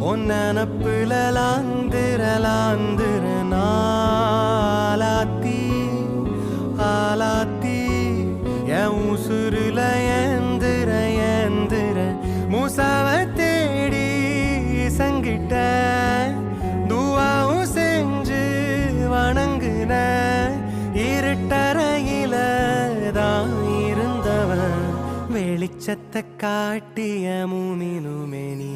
ஒன்னப்புல லாந்திர நாளாத்தி ஆலாத்தி என் உசுருல ஏந்திர மூசாவ தேடி சங்கிட்ட துவாவும் செஞ்சு வணங்குன இருட்டறையில தான் இருந்தவன் வெளிச்சத்தை காட்டிய மூமினுமே நீ